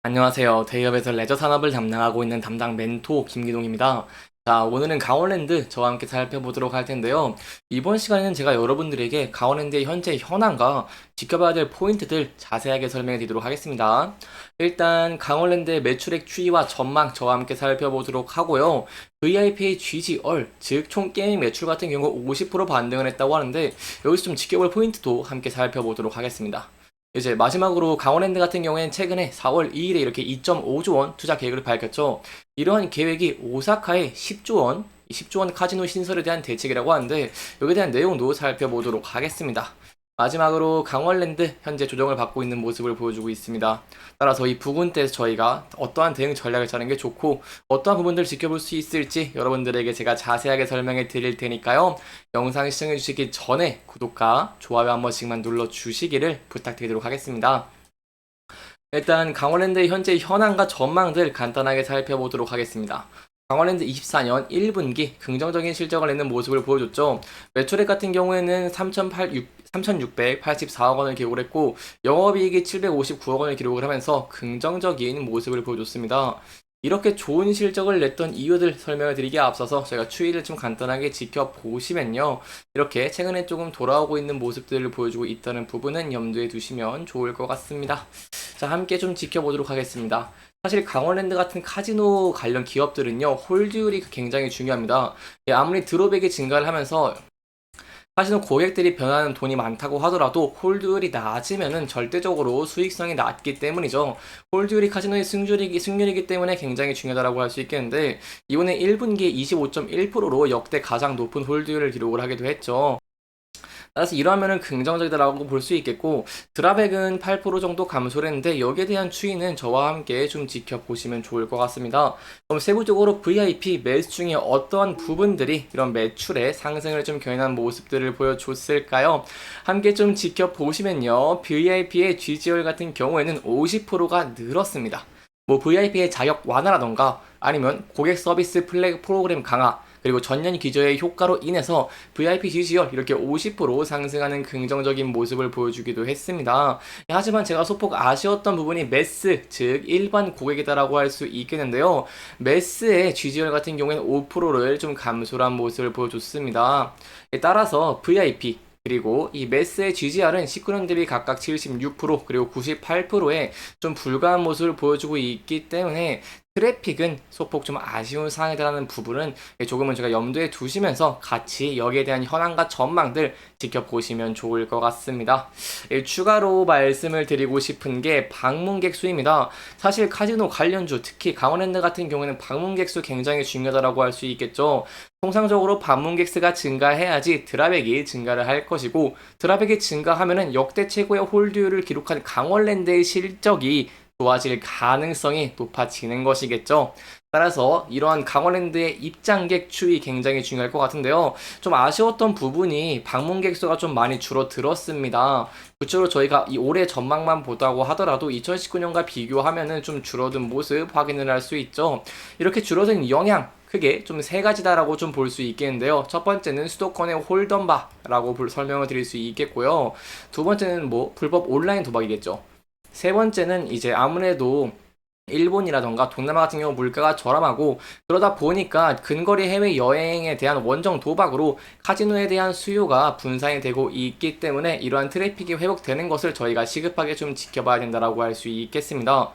안녕하세요. 대기업에서 레저 산업을 담당하고 있는 담당 멘토 김기동입니다. 자, 오늘은 강원랜드 저와 함께 살펴보도록 할 텐데요. 이번 시간에는 제가 여러분들에게 강원랜드의 현재 현황과 지켜봐야 될 포인트들 자세하게 설명해 드리도록 하겠습니다. 일단 강원랜드의 매출액 추이와 전망 저와 함께 살펴보도록 하고요. VIP의 GGR, 즉 총 게임 매출 같은 경우 50% 반등을 했다고 하는데 여기서 좀 지켜볼 포인트도 함께 살펴보도록 하겠습니다. 이제 마지막으로 강원랜드 같은 경우에는 최근에 4월 2일에 이렇게 2.5조 원 투자 계획을 밝혔죠. 이러한 계획이 오사카의 10조 원, 10조 원 카지노 신설에 대한 대책이라고 하는데 여기에 대한 내용도 살펴보도록 하겠습니다. 마지막으로 강원랜드 현재 조정을 받고 있는 모습을 보여주고 있습니다. 따라서 이 부분대에서 저희가 어떠한 대응 전략을 짜는 게 좋고 어떠한 부분들을 지켜볼 수 있을지 여러분들에게 제가 자세하게 설명해 드릴 테니까요. 영상 시청해 주시기 전에 구독과 좋아요 한 번씩만 눌러 주시기를 부탁드리도록 하겠습니다. 일단 강원랜드의 현재 현황과 전망들 간단하게 살펴보도록 하겠습니다. 강원랜드 24년 1분기 긍정적인 실적을 내는 모습을 보여줬죠. 매출액 같은 경우에는 3,684억 원을 기록을 했고 영업이익이 759억 원을 기록을 하면서 긍정적인 모습을 보여줬습니다. 이렇게 좋은 실적을 냈던 이유들 설명을 드리기에 앞서서 제가 추이를 좀 간단하게 지켜보시면요. 이렇게 최근에 조금 돌아오고 있는 모습들을 보여주고 있다는 부분은 염두에 두시면 좋을 것 같습니다. 자, 함께 좀 지켜보도록 하겠습니다. 사실 강원랜드 같은 카지노 관련 기업들은요, 홀드율이 굉장히 중요합니다. 아무리 드롭액이 증가를 하면서 사실은 고객들이 변하는 돈이 많다고 하더라도 홀드율이 낮으면은 절대적으로 수익성이 낮기 때문이죠. 홀드율이 카지노의 승률이기 때문에 굉장히 중요하다고 할 수 있겠는데 이번에 1분기에 25.1%로 역대 가장 높은 홀드율을 기록을 하기도 했죠. 따라서 이러면은 긍정적이다라고 볼 수 있겠고 드랍액은 8% 정도 감소를 했는데 여기에 대한 추이는 저와 함께 좀 지켜보시면 좋을 것 같습니다. 그럼 세부적으로 VIP 매수 중에 어떠한 부분들이 이런 매출의 상승을 좀 견인한 모습들을 보여줬을까요? 함께 좀 지켜보시면요. VIP의 GGR 같은 경우에는 50%가 늘었습니다. 뭐 VIP의 자격 완화라던가 아니면 고객 서비스 프로그램 강화 그리고 전년 기저의 효과로 인해서 VIP GGR 이렇게 50% 상승하는 긍정적인 모습을 보여주기도 했습니다. 하지만 제가 소폭 아쉬웠던 부분이 매스, 즉 일반 고객이다라고 할 수 있겠는데요. 매스의 GGR 같은 경우에는 5%를 좀 감소한 모습을 보여줬습니다. 따라서 VIP 그리고 이 매스의 GGR은 19년 대비 각각 76% 그리고 98%의 좀 불가한 모습을 보여주고 있기 때문에 트래픽은 소폭 좀 아쉬운 상황이라는 부분은 조금은 제가 염두에 두시면서 같이 여기에 대한 현황과 전망들 지켜보시면 좋을 것 같습니다. 추가로 말씀을 드리고 싶은 게 방문객 수입니다. 사실 카지노 관련주 특히 강원랜드 같은 경우에는 방문객 수 굉장히 중요하다고 할 수 있겠죠. 통상적으로 방문객 수가 증가해야지 드랍액이 증가를 할 것이고 드랍액이 증가하면은 역대 최고의 홀드율을 기록한 강원랜드의 실적이 좋아질 가능성이 높아지는 것이겠죠. 따라서 이러한 강원랜드의 입장객 추이 굉장히 중요할 것 같은데요. 좀 아쉬웠던 부분이 방문객 수가 좀 많이 줄어들었습니다. 그쪽으로 저희가 이 올해 전망만 보다고 하더라도 2019년과 비교하면은 좀 줄어든 모습 확인을 할 수 있죠. 이렇게 줄어든 영향 크게 좀 세 가지다라고 좀 볼 수 있겠는데요. 첫 번째는 수도권의 홀덤바라고 설명을 드릴 수 있겠고요. 두 번째는 뭐 불법 온라인 도박이겠죠. 세 번째는 이제 아무래도 일본이라던가 동남아 같은 경우 물가가 저렴하고 그러다 보니까 근거리 해외 여행에 대한 원정 도박으로 카지노에 대한 수요가 분산이 되고 있기 때문에 이러한 트래픽이 회복되는 것을 저희가 시급하게 좀 지켜봐야 된다라고 할 수 있겠습니다.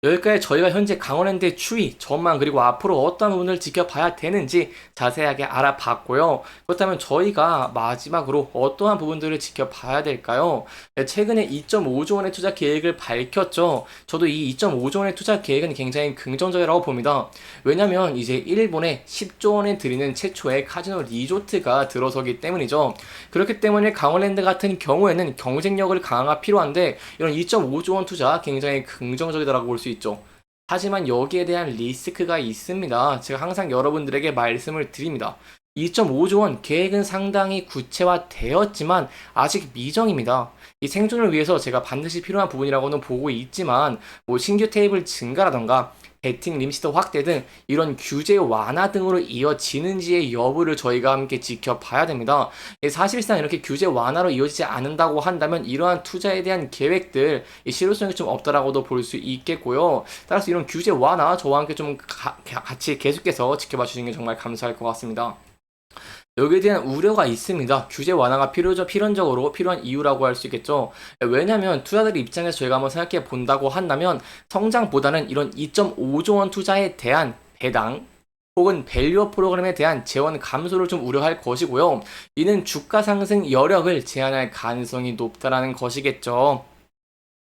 여기까지 저희가 현재 강원랜드의 추이, 전망 그리고 앞으로 어떤 부분을 지켜봐야 되는지 자세하게 알아봤고요. 그렇다면 저희가 마지막으로 어떠한 부분들을 지켜봐야 될까요? 네, 최근에 2.5조 원의 투자 계획을 밝혔죠. 저도 이 2.5조 원의 투자 계획은 굉장히 긍정적이라고 봅니다. 왜냐면 이제 일본에 10조 원에 들이는 최초의 카지노 리조트가 들어서기 때문이죠. 그렇기 때문에 강원랜드 같은 경우에는 경쟁력을 강화가 필요한데 이런 2.5조 원 투자 굉장히 긍정적이다라고 볼 수 있죠. 하지만 여기에 대한 리스크가 있습니다. 제가 항상 여러분들에게 말씀을 드립니다. 2.5조 원 계획은 상당히 구체화되었지만 아직 미정입니다. 이 생존을 위해서 제가 반드시 필요한 부분이라고는 보고 있지만 뭐 신규 테이블 증가라던가 베팅 림시터 확대 등 이런 규제 완화 등으로 이어지는지의 여부를 저희가 함께 지켜봐야 됩니다. 사실상 이렇게 규제 완화로 이어지지 않는다고 한다면 이러한 투자에 대한 계획들 실효성이 좀 없다라고도 볼 수 있겠고요. 따라서 이런 규제 완화 저와 함께 좀 같이 계속해서 지켜봐 주시는 게 정말 감사할 것 같습니다. 여기에 대한 우려가 있습니다. 규제 완화가 필연적으로 필요한 이유라고 할 수 있겠죠. 왜냐하면 투자들 입장에서 저희가 한번 생각해 본다고 한다면 성장보다는 이런 2.5조 원 투자에 대한 배당 혹은 밸류업 프로그램에 대한 재원 감소를 좀 우려할 것이고요. 이는 주가 상승 여력을 제한할 가능성이 높다라는 것이겠죠.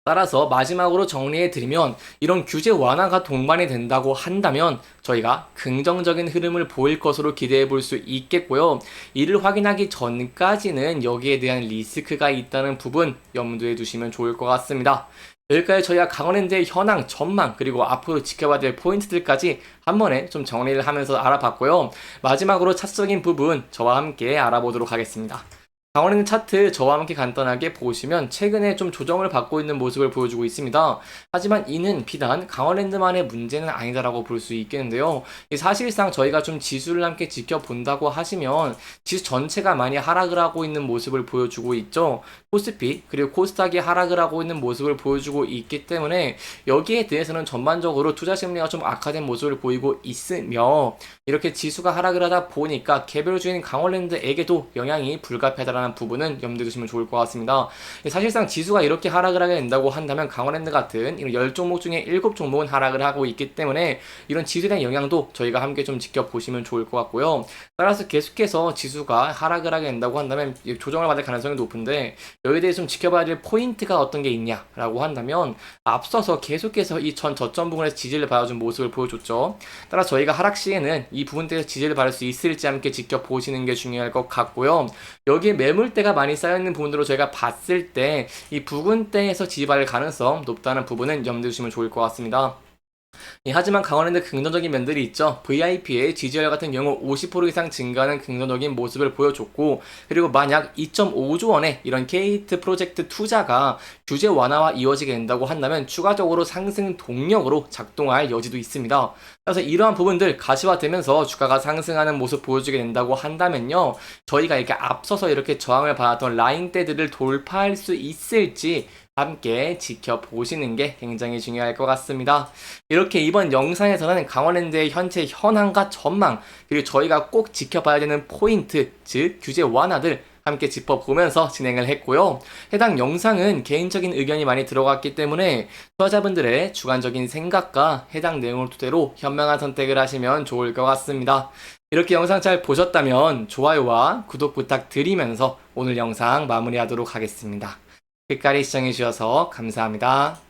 따라서 마지막으로 정리해드리면 이런 규제 완화가 동반이 된다고 한다면 저희가 긍정적인 흐름을 보일 것으로 기대해 볼 수 있겠고요. 이를 확인하기 전까지는 여기에 대한 리스크가 있다는 부분 염두에 두시면 좋을 것 같습니다. 여기까지 저희가 강원랜드의 현황, 전망, 그리고 앞으로 지켜봐야 될 포인트들까지 한 번에 좀 정리를 하면서 알아봤고요. 마지막으로 차트적인 부분 저와 함께 알아보도록 하겠습니다. 강원랜드 차트 저와 함께 간단하게 보시면 최근에 좀 조정을 받고 있는 모습을 보여주고 있습니다. 하지만 이는 비단 강원랜드만의 문제는 아니다라고 볼 수 있겠는데요. 사실상 저희가 좀 지수를 함께 지켜본다고 하시면 지수 전체가 많이 하락을 하고 있는 모습을 보여주고 있죠. 코스피 그리고 코스닥이 하락을 하고 있는 모습을 보여주고 있기 때문에 여기에 대해서는 전반적으로 투자 심리가 좀 악화된 모습을 보이고 있으며 이렇게 지수가 하락을 하다 보니까 개별주인 강원랜드에게도 영향이 불가피하다는 부분은 염두에 두시면 좋을 것 같습니다. 사실상 지수가 이렇게 하락을 하게 된다고 한다면 강원랜드 같은 이런 10종목 중에 7종목은 하락을 하고 있기 때문에 이런 지수에 대한 영향도 저희가 함께 좀 지켜보시면 좋을 것 같고요. 따라서 계속해서 지수가 하락을 하게 된다고 한다면 조정을 받을 가능성이 높은데 여기에 대해서 좀 지켜봐야 될 포인트가 어떤 게 있냐라고 한다면 앞서서 계속해서 이 전 저점 부분에서 지지를 받아준 모습을 보여줬죠. 따라서 저희가 하락 시에는 이 부분대에서 지지를 받을 수 있을지 함께 지켜보시는 게 중요할 것 같고요. 여기에 매물대가 많이 쌓여있는 부분으로 저희가 봤을 때 이 부근대에서 지지받을 가능성 높다는 부분은 염두에 두시면 좋을 것 같습니다. 하지만 강원랜드 긍정적인 면들이 있죠. VIP의 지지율 같은 경우 50% 이상 증가하는 긍정적인 모습을 보여줬고 그리고 만약 2.5조 원의 이런 KT 프로젝트 투자가 규제 완화와 이어지게 된다고 한다면 추가적으로 상승 동력으로 작동할 여지도 있습니다. 그래서 이러한 부분들 가시화되면서 주가가 상승하는 모습 보여주게 된다고 한다면요. 저희가 이렇게 앞서서 이렇게 저항을 받았던 라인대들을 돌파할 수 있을지 함께 지켜보시는 게 굉장히 중요할 것 같습니다. 이렇게 이번 영상에서는 강원랜드의 현재 현황과 전망 그리고 저희가 꼭 지켜봐야 되는 포인트 즉 규제 완화들 함께 짚어보면서 진행을 했고요. 해당 영상은 개인적인 의견이 많이 들어갔기 때문에 투자자분들의 주관적인 생각과 해당 내용을 토대로 현명한 선택을 하시면 좋을 것 같습니다. 이렇게 영상 잘 보셨다면 좋아요와 구독 부탁드리면서 오늘 영상 마무리하도록 하겠습니다. 끝까지 시청해주셔서 감사합니다.